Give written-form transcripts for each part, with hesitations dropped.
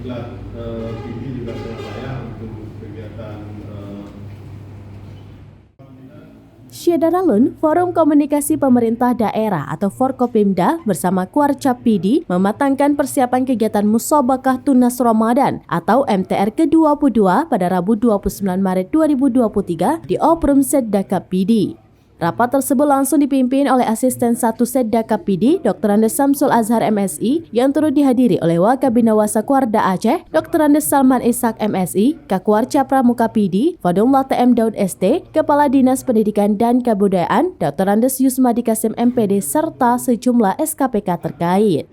diklat PD juga sangat layak untuk kegiatan. Syedaralun, Forum Komunikasi Pemerintah Daerah atau Forkopimda bersama Kuarcap PD mematangkan persiapan kegiatan Musabaqah Tunas Ramadan atau MTR ke-22 pada Rabu 29 Maret 2023 di Oprum Setdakap PD. Rapat tersebut langsung dipimpin oleh Asisten 1 Setdakap PD, Dr. Andes Samsul Azhar MSI, yang turut dihadiri oleh Wakabinawasa Kuarda Aceh, Dr. Andes Salman Ishak MSI, Kakuarca Pramuka PD, Fadumlah TM Daud ST, Kepala Dinas Pendidikan dan Kebudayaan, Dr. Andes Yusmadi Kasim MPD, serta sejumlah SKPK terkait.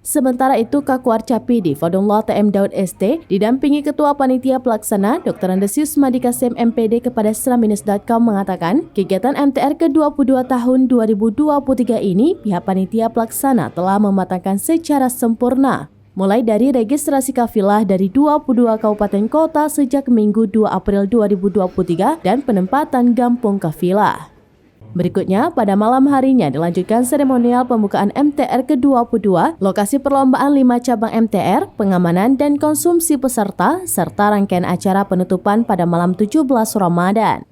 Sementara itu, Kakuarca PD Fadumlah TM Daud ST didampingi Ketua Panitia Pelaksana Dr. Andes Yusmadi Kasim MPD kepada sraminus.com mengatakan, kegiatan MTR ke-22 tahun 2023 ini pihak Panitia Pelaksana telah mematangkan secara sempurna. Mulai dari registrasi kafilah dari 22 kabupaten kota sejak Minggu 2 April 2023 dan penempatan gampung kafilah. Berikutnya, pada malam harinya dilanjutkan seremonial pembukaan MTR ke-22, lokasi perlombaan 5 cabang MTR, pengamanan dan konsumsi peserta, serta rangkaian acara penutupan pada malam 17 Ramadan.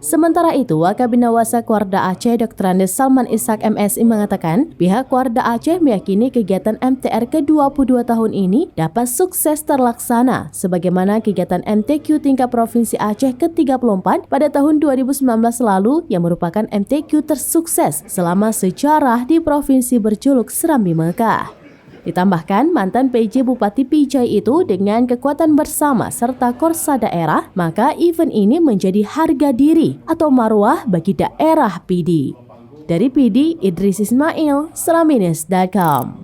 Sementara itu, Wakabinawasa Kuarda Aceh Dr. Andes Salman Ishak MSI mengatakan, pihak Kuarda Aceh meyakini kegiatan MTR ke-22 tahun ini dapat sukses terlaksana, sebagaimana kegiatan MTQ tingkat Provinsi Aceh ke-34 pada tahun 2019 lalu yang merupakan MTQ tersukses selama sejarah di provinsi berjuluk Serambi Mekah. Ditambahkan, mantan PJ Bupati Pijai itu dengan kekuatan bersama serta korsa daerah, maka event ini menjadi harga diri atau marwah bagi daerah PD. Dari PD, Idris Ismail, sraminus.com.